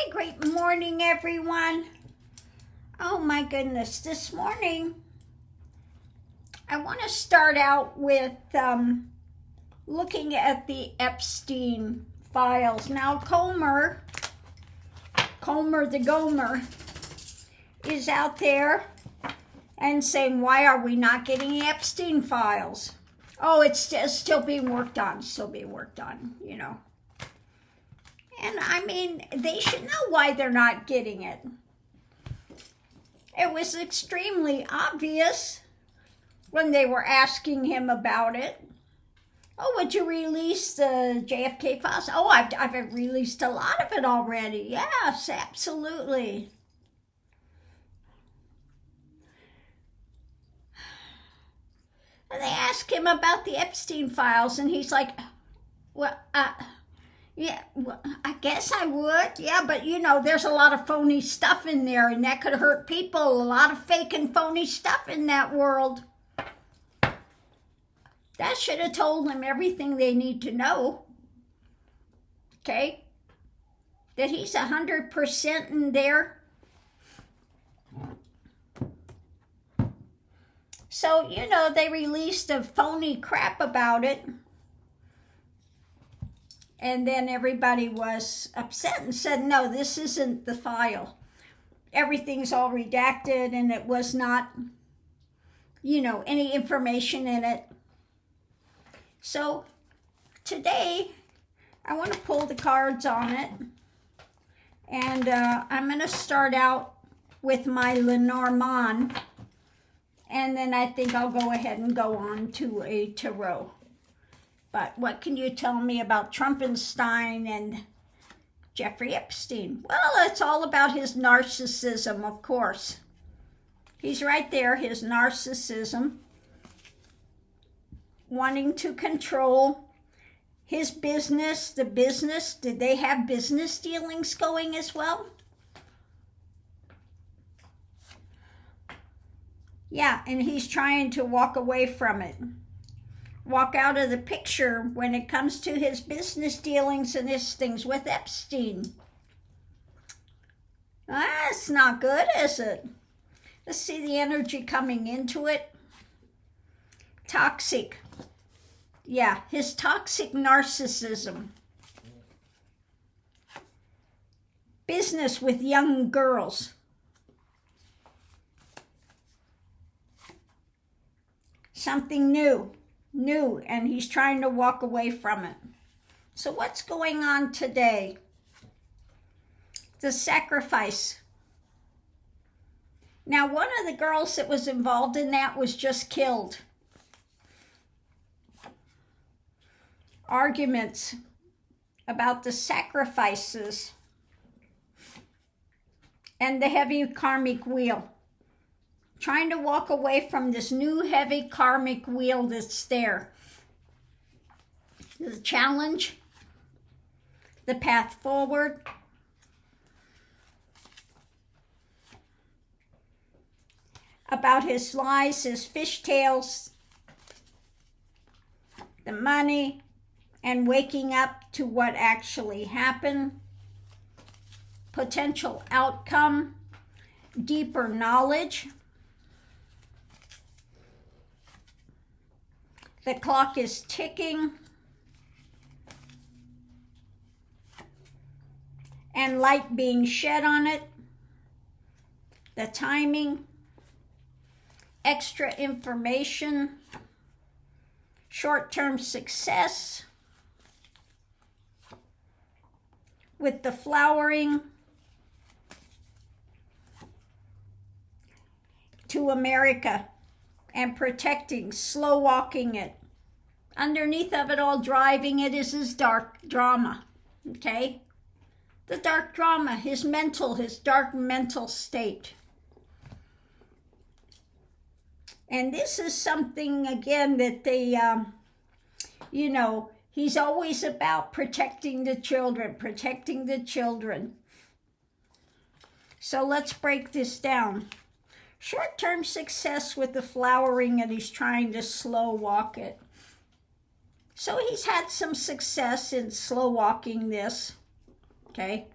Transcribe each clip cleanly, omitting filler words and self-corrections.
Great morning, everyone. Oh my goodness, this morning I want to start out with looking at the Epstein files. Now Comer the Gomer, is out there and saying, why are we not getting the Epstein files? Oh, it's still being worked on, you know. And I mean, they should know why they're not getting it. It was extremely obvious when they were asking him about it. Oh, would you release the JFK files? Oh, I've released a lot of it already. Yes, absolutely. And they asked him about the Epstein files, and he's like, well, yeah, well, I guess I would. Yeah, but you know, there's a lot of phony stuff in there, and that could hurt people. A lot of fake and phony stuff in that world. That should have told them everything they need to know. Okay? That he's 100% in there. So, you know, they released a phony crap about it. And then everybody was upset and said, no, this isn't the file. Everything's all redacted, and it was not, you know, any information in it. So today, I want to pull the cards on it. And I'm going to start out with my Lenormand. And then I think I'll go ahead and go on to a tarot. But what can you tell me about Trumpenstein and Jeffrey Epstein? Well, it's all about his narcissism, of course. He's right there, his narcissism. Wanting to control his business, the business. Did they have business dealings going as well? Yeah, and he's trying to walk away from it. Walk out of the picture when it comes to his business dealings and his things with Epstein. That's not good, is it? Let's see the energy coming into it. Toxic. Yeah, his toxic narcissism. Business with young girls. Something new, and he's trying to walk away from it. So what's going on today? The sacrifice. Now, one of the girls that was involved in that was just killed. Arguments about the sacrifices and the heavy karmic wheel. Trying to walk away from this new heavy karmic wheel that's there. The challenge, the path forward. About his lies, his fishtails, the money, and waking up to what actually happened. Potential outcome, deeper knowledge. The clock is ticking. And light being shed on it. The timing. Extra information. Short-term success. With the flowering. To America. And protecting, slow walking it. Underneath of it all, driving it is his dark drama, okay? The dark drama, his dark mental state. And this is something, again, that they, you know, he's always about protecting the children. So let's break this down. Short-term success with the flowering, and he's trying to slow walk it. So he's had some success in slow walking this, okay?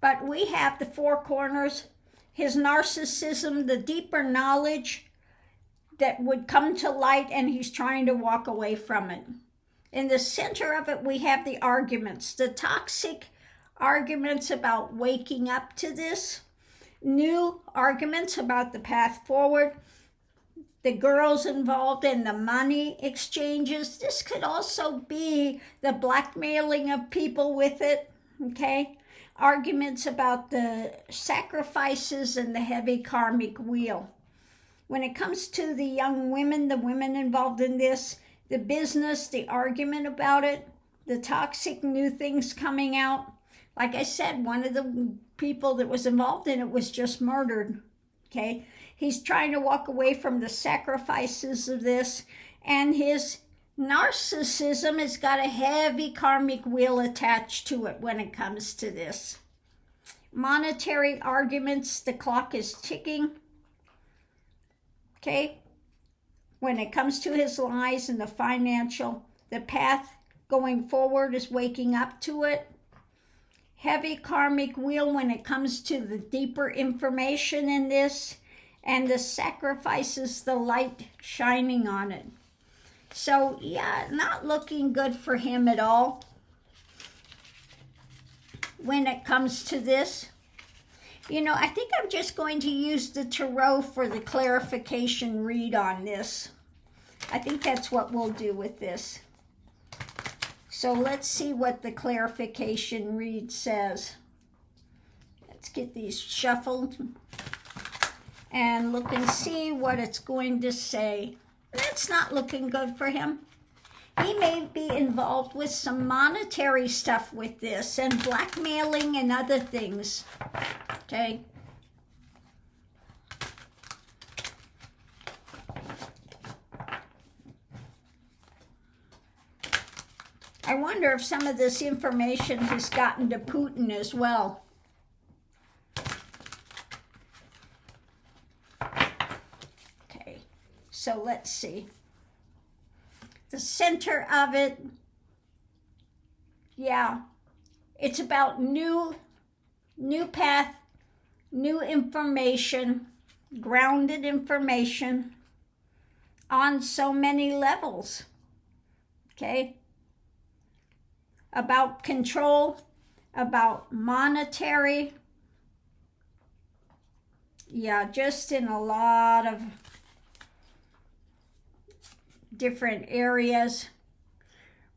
But we have the four corners, his narcissism, the deeper knowledge that would come to light, and he's trying to walk away from it. In the center of it, we have the arguments, the toxic arguments about waking up to this, new arguments about the path forward, the girls involved in the money exchanges. This could also be the blackmailing of people with it, okay? Arguments about the sacrifices and the heavy karmic wheel. When it comes to the young women, the women involved in this, the business, the argument about it, the toxic new things coming out. Like I said, one of the people that was involved in it was just murdered, okay? He's trying to walk away from the sacrifices of this, and his narcissism has got a heavy karmic wheel attached to it when it comes to this. Monetary arguments, the clock is ticking, okay? When it comes to his lies and the financial, the path going forward is waking up to it. Heavy karmic wheel when it comes to the deeper information in this, and the sacrifices, the light shining on it. So yeah, not looking good for him at all when it comes to this. You know, I think I'm just going to use the tarot for the clarification read on this. I think that's what we'll do with this. So let's see what the clarification read says. Let's get these shuffled and look and see what it's going to say. That's not looking good for him. He may be involved with some monetary stuff with this and blackmailing and other things. Okay. I wonder if some of this information has gotten to Putin as well. Okay, so let's see. The center of it, yeah, it's about new path, new information, grounded information on so many levels, okay? About control, about monetary, yeah, just in a lot of different areas.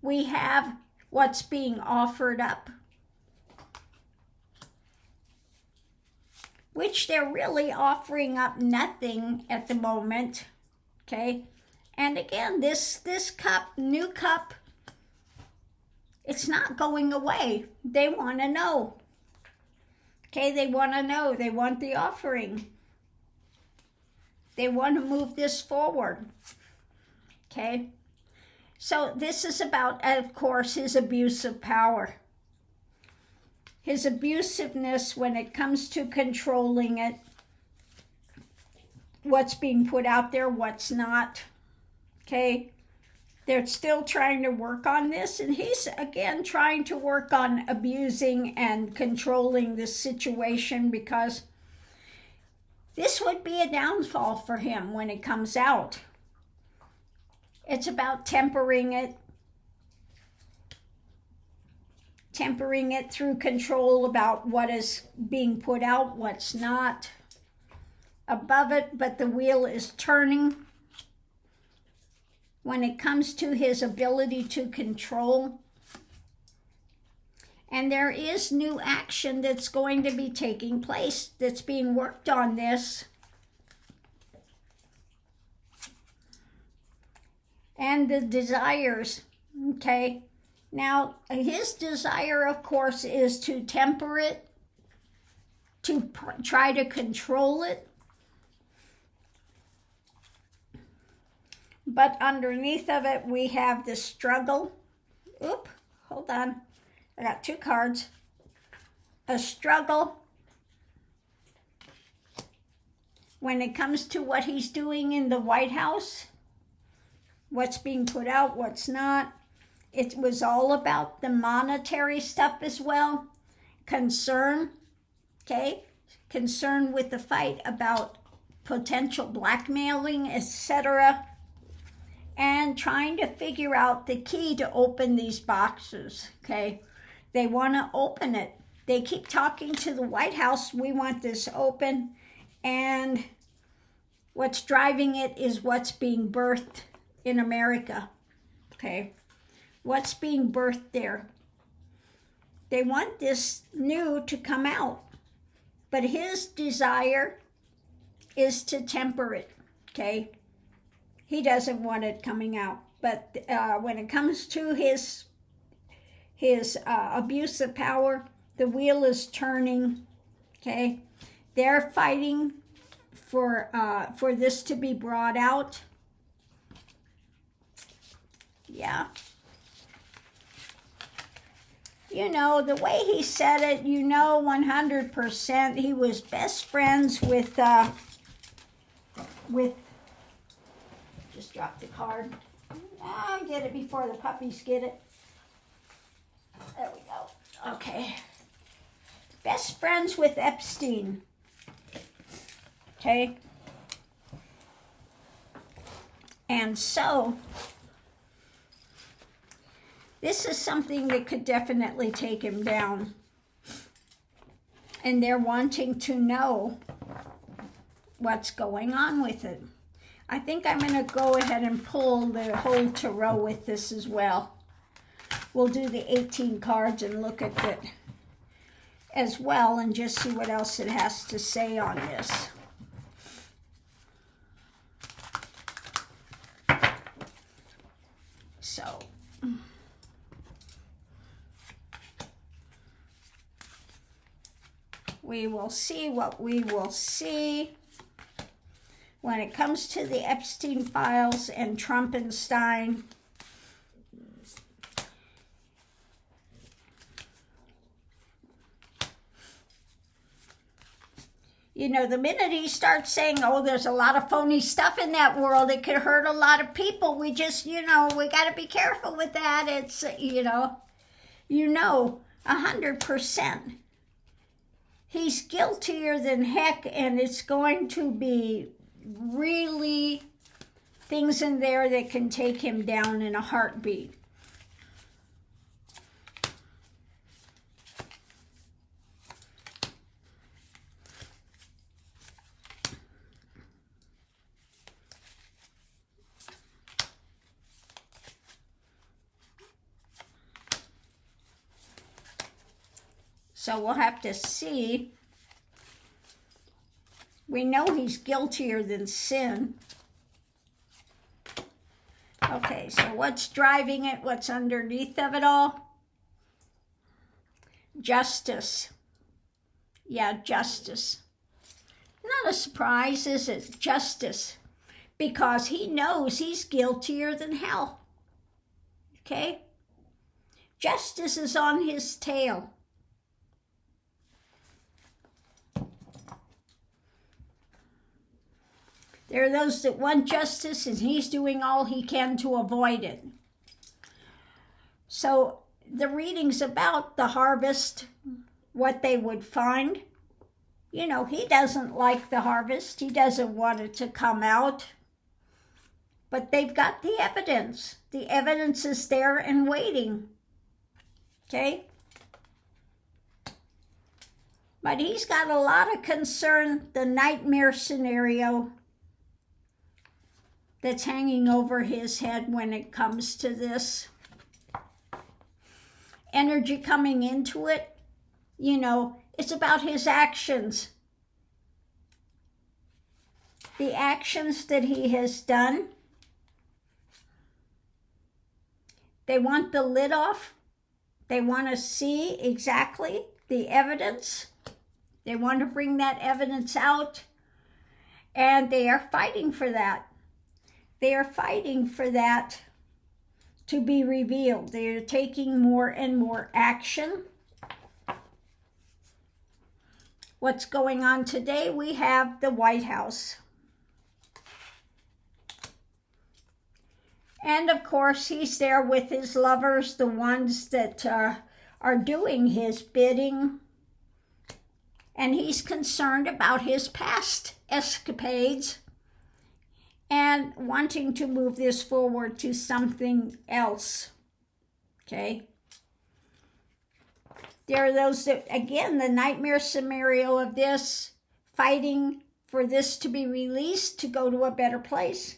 We have what's being offered up, which they're really offering up nothing at the moment, okay? And again, this cup, new cup, it's not going away. They want to know, okay? They want to know. They want the offering. They want to move this forward. Okay, so this is about, of course, his abuse of power. His abusiveness when it comes to controlling it. What's being put out there, what's not. Okay, they're still trying to work on this, and he's, again, trying to work on abusing and controlling this situation, because this would be a downfall for him when it comes out. It's about tempering it through control about what is being put out, what's not above it, but the wheel is turning. When it comes to his ability to control, and there is new action that's going to be taking place, that's being worked on this. And the desires, okay? Now, his desire, of course, is to temper it, to try to control it. But underneath of it, we have the struggle. Oop, hold on. I got two cards. A struggle when it comes to what he's doing in the White House. What's being put out, what's not. It was all about the monetary stuff as well. Concern okay? Concerned with the fight about potential blackmailing, etc., and trying to figure out the key to open these boxes, okay? They want to open it. They keep talking to the White House, we want this open, and what's driving it is what's being birthed in America, okay? What's being birthed there. They want this new to come out, but his desire is to temper it, okay? He doesn't want it coming out, but when it comes to his abuse of power, the wheel is turning, okay? They're fighting for this to be brought out. Yeah. You know, the way he said it, you know 100% he was best friends with, just drop the card. I'll get it before the puppies get it. There we go. Okay. Best friends with Epstein. Okay. And so, this is something that could definitely take him down. And they're wanting to know what's going on with it. I think I'm going to go ahead and pull the whole tarot with this as well. We'll do the 18 cards and look at it as well and just see what else it has to say on this. So, we will see what we will see. When it comes to the Epstein files and Trumpenstein, you know, the minute he starts saying, oh, there's a lot of phony stuff in that world, it could hurt a lot of people. We just, you know, we got to be careful with that. It's, you know, 100%. He's guiltier than heck, and it's going to be really things in there that can take him down in a heartbeat. So we'll have to see. We know he's guiltier than sin. Okay, so what's driving it? What's underneath of it all? Justice. Yeah, justice. Not a surprise, is it? Justice. Because he knows he's guiltier than hell. Okay? Justice is on his tail. There are those that want justice, and he's doing all he can to avoid it. So the reading's about the harvest, what they would find. You know, he doesn't like the harvest. He doesn't want it to come out. But they've got the evidence. The evidence is there and waiting. Okay? But he's got a lot of concern, the nightmare scenario that's hanging over his head when it comes to this. Energy coming into it, you know, it's about his actions. The actions that he has done. They want the lid off. They want to see exactly the evidence. They want to bring that evidence out. And they are fighting for that. They are fighting for that to be revealed. They are taking more and more action. What's going on today? We have the White House. And of course, he's there with his lovers, the ones that are doing his bidding. And he's concerned about his past escapades and wanting to move this forward to something else. Okay? There are those that, again, the nightmare scenario of this, fighting for this to be released, to go to a better place.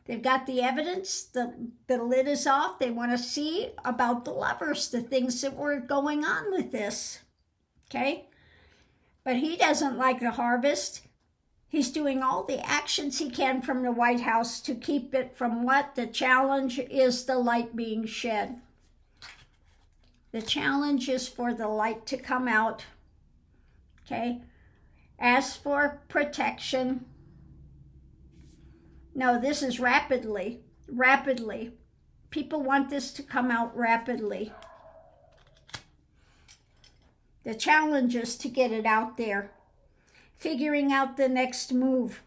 They've got the evidence, the lid is off. They want to see about the lovers, the things that were going on with this. Okay? But he doesn't like the harvest. He's doing all the actions he can from the White House to keep it from what? The challenge is the light being shed. The challenge is for the light to come out. Okay? As for protection, no, this is rapidly. People want this to come out rapidly. The challenge is to get it out there. Figuring out the next move.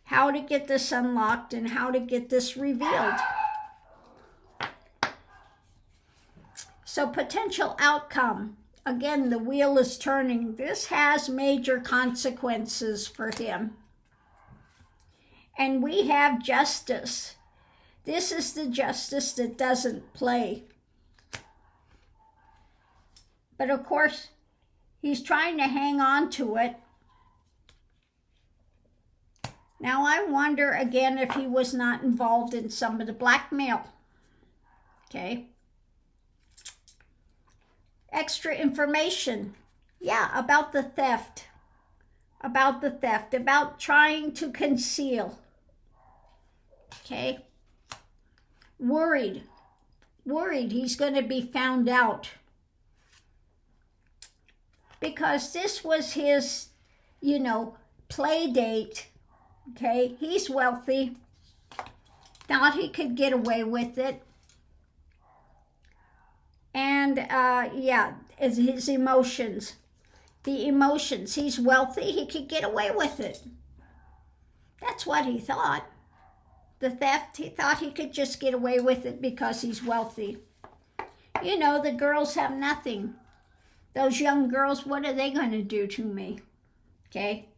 How to get this unlocked and how to get this revealed. So potential outcome. Again, the wheel is turning. This has major consequences for him. And we have justice. This is the justice that doesn't play. But of course, he's trying to hang on to it. Now I wonder again if he was not involved in some of the blackmail. Okay. Extra information. Yeah, about the theft. About trying to conceal. Okay. Worried he's going to be found out. Because this was his, play date. Okay, he's wealthy. Thought he could get away with it. And, his emotions. The emotions. He's wealthy. He could get away with it. That's what he thought. The theft, he thought he could just get away with it because he's wealthy. The girls have nothing. Those young girls, what are they going to do to me? Okay?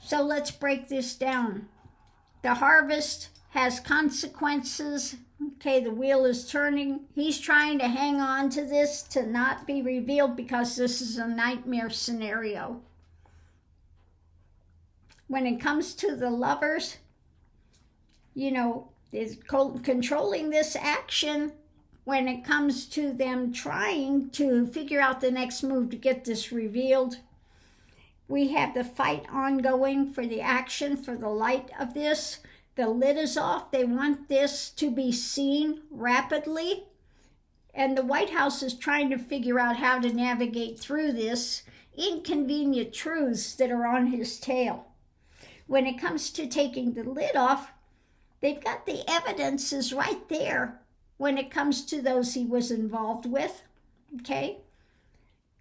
So let's break this down. The harvest has consequences. Okay, the wheel is turning. He's trying to hang on to this to not be revealed because this is a nightmare scenario. When it comes to the lovers, is controlling this action. When it comes to them trying to figure out the next move to get this revealed, we have the fight ongoing for the action, for the light of this. The lid is off. They want this to be seen rapidly. And the White House is trying to figure out how to navigate through this inconvenient truths that are on his tail. When it comes to taking the lid off, they've got the evidences right there when it comes to those he was involved with. Okay?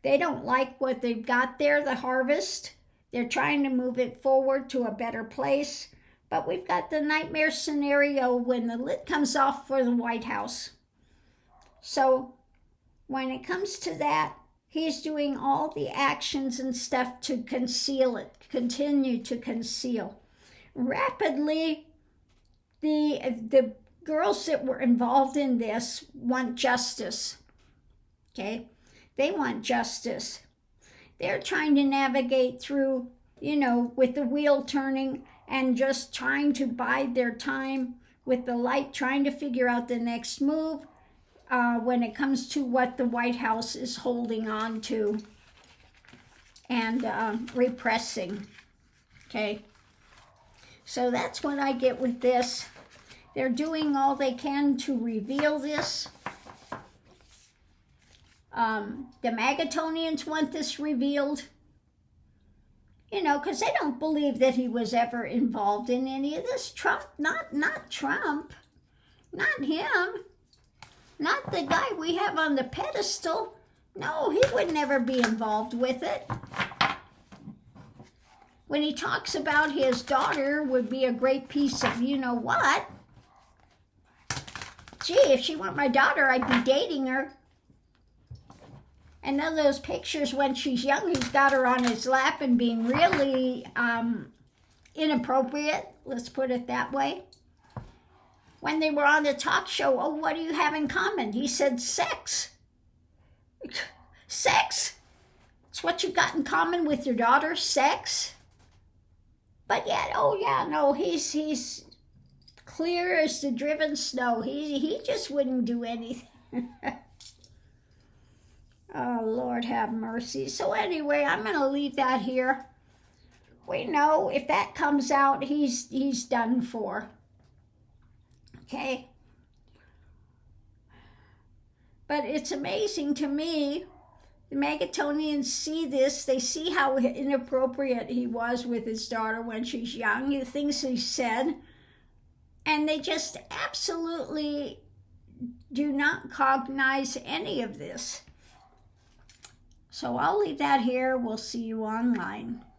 They don't like what they've got there, the harvest. They're trying to move it forward to a better place. But we've got the nightmare scenario when the lid comes off for the White House. So when it comes to that, he's doing all the actions and stuff to conceal it, continue to conceal. Rapidly, the girls that were involved in this want justice. Okay? They want justice. They're trying to navigate through, with the wheel turning and just trying to bide their time with the light, trying to figure out the next move when it comes to what the White House is holding on to and repressing. Okay? So that's what I get with this. They're doing all they can to reveal this. The Magatonians want this revealed, because they don't believe that he was ever involved in any of this. Trump, not Trump, not him, not the guy we have on the pedestal. No, he would never be involved with it. When he talks about his daughter would be a great piece of what. Gee, if she weren't my daughter, I'd be dating her. And then those pictures when she's young, he's got her on his lap and being really inappropriate, let's put it that way. When they were on the talk show, oh, what do you have in common? He said sex. Sex? It's what you got in common with your daughter, sex? But yet, oh yeah, no, he's clear as the driven snow. He just wouldn't do anything. Oh, Lord have mercy. So anyway, I'm going to leave that here. We know if that comes out, he's done for. Okay? But it's amazing to me, the Megatonians see this. They see how inappropriate he was with his daughter when she's young, the things he said, and they just absolutely do not cognize any of this. So I'll leave that here. We'll see you online.